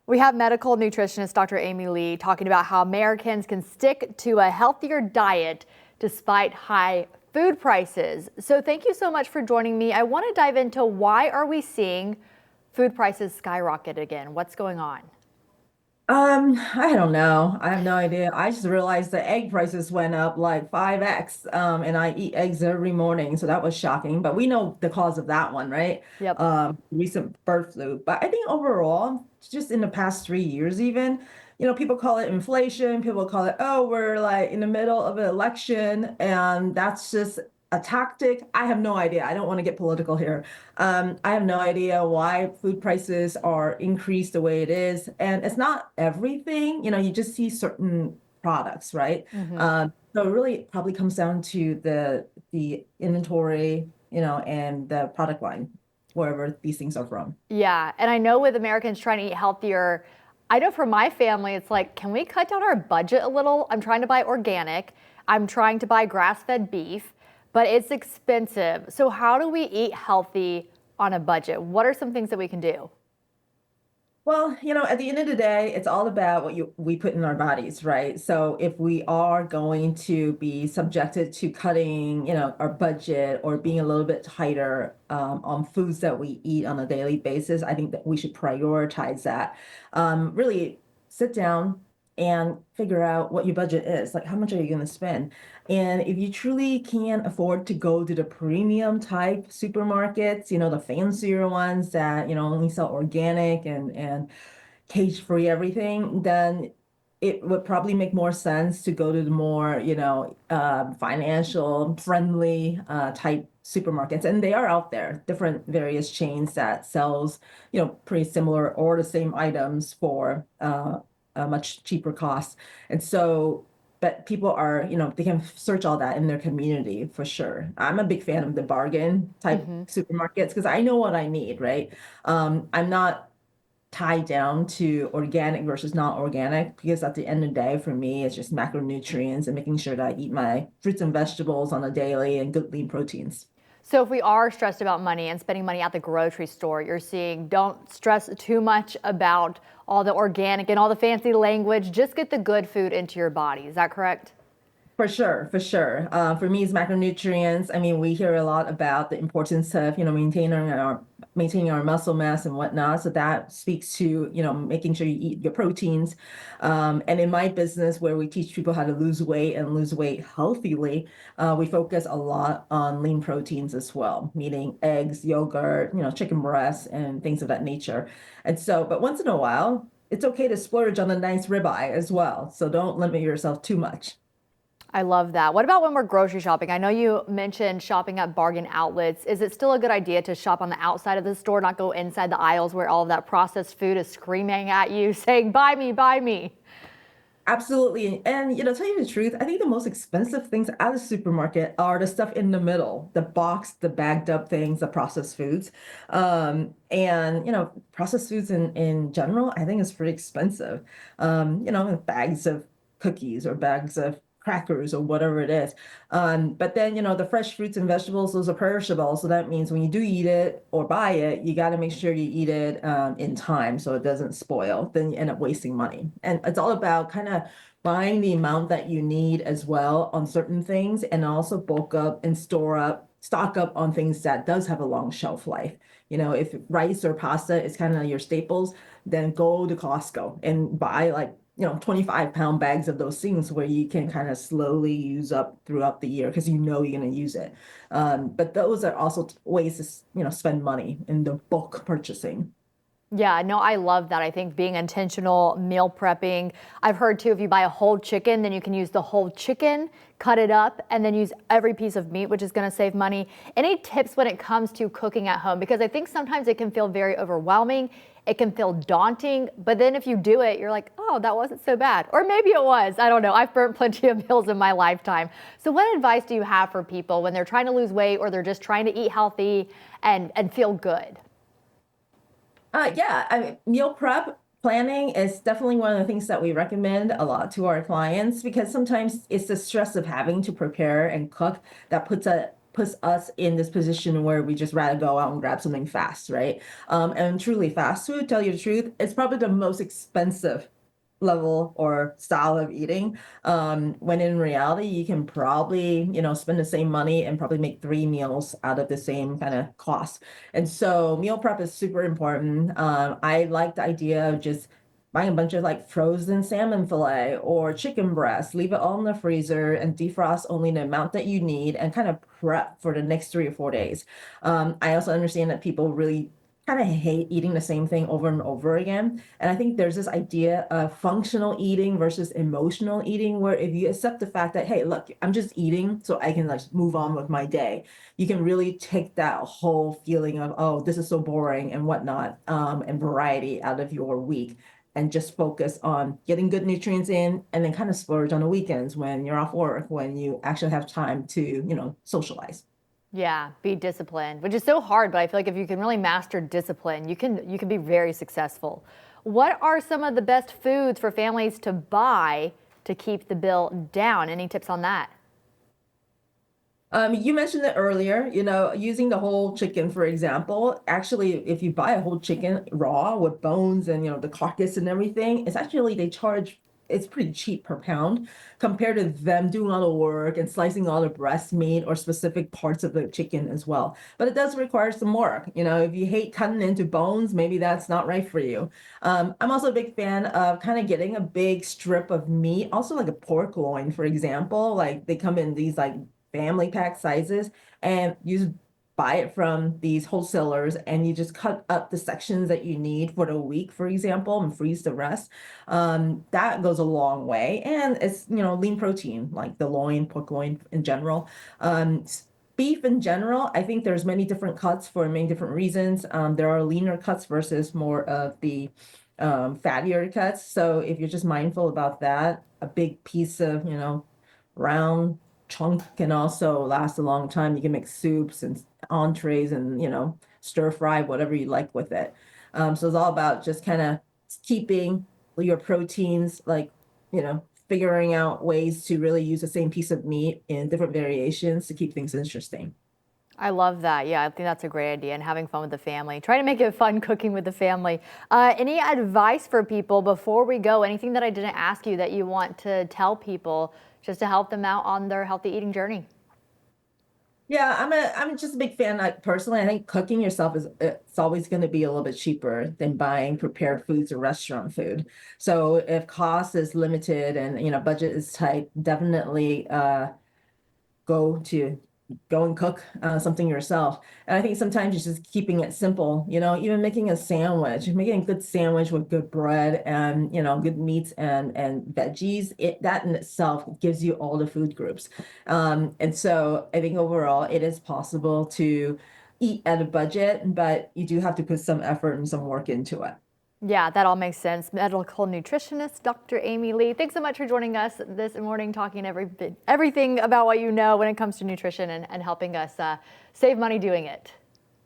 We have medical nutritionist Dr. Amy Lee talking about how Americans can stick to a healthier diet despite high food prices. So thank you so much for joining me. I want to dive into why are we seeing food prices skyrocket again? What's going on? I don't know. I have no idea. I just realized the egg prices went up like 5x. And I eat eggs every morning, so that was shocking. But we know the cause of that one, right? Yep. Recent bird flu. But I think overall, just in the past 3 years, even, people call it inflation. People call it, oh, we're like in the middle of an election, and that's just a tactic. I have no idea. I don't want to get political here. I have no idea why food prices are increased the way it is. And it's not everything, you just see certain products, right? hmm So it really probably comes down to the inventory, and the product line, wherever these things are from. Yeah. And I know with Americans trying to eat healthier, I know for my family, it's like, can we cut down our budget a little? I'm trying to buy organic. I'm trying to buy grass-fed beef, but it's expensive. So how do we eat healthy on a budget? What are some things that we can do? Well, at the end of the day, it's all about what we put in our bodies, right? So if we are going to be subjected to cutting, our budget or being a little bit tighter on foods that we eat on a daily basis, I think that we should prioritize that. Really sit down and figure out what your budget is. Like, how much are you going to spend? And if you truly can't afford to go to the premium type supermarkets, the fancier ones that, only sell organic and cage-free everything, then it would probably make more sense to go to the more, financial friendly type supermarkets. And they are out there, different various chains that sells, pretty similar or the same items for a much cheaper cost. And so but people are, they can search all that in their community for sure. I'm a big fan of the bargain type hmm supermarkets because I know what I need, right? I'm not tied down to organic versus not organic because at the end of the day, for me, it's just macronutrients and making sure that I eat my fruits and vegetables on a daily and good lean proteins. So if we are stressed about money and spending money at the grocery store, you're seeing don't stress too much about all the organic and all the fancy language. Just get the good food into your body. Is that correct? For sure, for sure. For me, it's macronutrients. I mean, we hear a lot about the importance of, maintaining our muscle mass and whatnot. So that speaks to, making sure you eat your proteins. And in my business, where we teach people how to lose weight and lose weight healthily, we focus a lot on lean proteins as well, meaning eggs, yogurt, chicken breasts, and things of that nature. And so, but once in a while, it's okay to splurge on a nice ribeye as well. So don't limit yourself too much. I love that. What about when we're grocery shopping? I know you mentioned shopping at bargain outlets. Is it still a good idea to shop on the outside of the store, not go inside the aisles where all of that processed food is screaming at you, saying, buy me, buy me? Absolutely. And tell you the truth, I think the most expensive things at the supermarket are the stuff in the middle, the box, the bagged up things, the processed foods. And processed foods in general, I think is pretty expensive. Bags of cookies or bags of crackers or whatever it is. But then, the fresh fruits and vegetables, those are perishable. So that means when you do eat it or buy it, you got to make sure you eat it in time so it doesn't spoil. Then you end up wasting money. And it's all about kind of buying the amount that you need as well on certain things and also bulk up and stock up on things that does have a long shelf life. If rice or pasta is kind of your staples, then go to Costco and buy like 25-pound bags of those things where you can kind of slowly use up throughout the year because you're going to use it. But those are also ways to, spend money in the bulk purchasing. Yeah, no, I love that. I think being intentional, meal prepping. I've heard too, if you buy a whole chicken, then you can use the whole chicken, cut it up, and then use every piece of meat, which is going to save money. Any tips when it comes to cooking at home? Because I think sometimes it can feel very overwhelming. It can feel daunting, but then if you do it, you're like, oh, that wasn't so bad. Or maybe it was. I don't know. I've burnt plenty of meals in my lifetime. So what advice do you have for people when they're trying to lose weight or they're just trying to eat healthy and feel good? Yeah, I mean, meal prep planning is definitely one of the things that we recommend a lot to our clients because sometimes it's the stress of having to prepare and cook that puts puts us in this position where we just rather go out and grab something fast, right? And truly, fast food, tell you the truth, it's probably the most expensive level or style of eating. When in reality, you can probably, spend the same money and probably make 3 meals out of the same kind of cost. And so meal prep is super important. I like the idea of just buying a bunch of like frozen salmon fillet or chicken breast, leave it all in the freezer and defrost only the amount that you need and kind of prep for the next 3 or 4 days. I also understand that people really kind of hate eating the same thing over and over again. And I think there's this idea of functional eating versus emotional eating, where if you accept the fact that, hey, look, I'm just eating so I can like move on with my day, you can really take that whole feeling of, oh, this is so boring and whatnot, and variety out of your week and just focus on getting good nutrients in and then kind of splurge on the weekends when you're off work, when you actually have time to, socialize. Yeah, be disciplined, which is so hard, but I feel like if you can really master discipline, you can be very successful. What are some of the best foods for families to buy to keep the bill down? Any tips on that? You mentioned it earlier, using the whole chicken, for example. Actually, if you buy a whole chicken raw with bones and, the carcass and everything, it's pretty cheap per pound compared to them doing all the work and slicing all the breast meat or specific parts of the chicken as well. But it does require some work. If you hate cutting into bones, maybe that's not right for you. I'm also a big fan of kind of getting a big strip of meat, also like a pork loin, for example. Like they come in these like family pack sizes, and you just buy it from these wholesalers and you just cut up the sections that you need for the week, for example, and freeze the rest. That goes a long way. And it's, lean protein, like the loin, pork loin in general. Beef in general, I think there's many different cuts for many different reasons. There are leaner cuts versus more of the fattier cuts. So if you're just mindful about that, a big piece of, round chunk can also last a long time. You can make soups and entrees and, stir fry, whatever you like with it. So it's all about just kind of keeping your proteins, like, figuring out ways to really use the same piece of meat in different variations to keep things interesting. I love that. Yeah, I think that's a great idea and having fun with the family. Try to make it fun cooking with the family. Any advice for people before we go? Anything that I didn't ask you that you want to tell people just to help them out on their healthy eating journey? Yeah, I'm just a big fan. Like personally, I think cooking yourself it's always going to be a little bit cheaper than buying prepared foods or restaurant food. So if cost is limited and budget is tight, definitely go to go and cook something yourself. And I think sometimes it's just keeping it simple, even making a sandwich, making a good sandwich with good bread and, good meats and veggies, that in itself gives you all the food groups. And so I think overall it is possible to eat at a budget, but you do have to put some effort and some work into it. Yeah, that all makes sense. Medical nutritionist Dr. Amy Lee, thanks so much for joining us this morning, talking everything about what you know when it comes to nutrition and helping us save money doing it.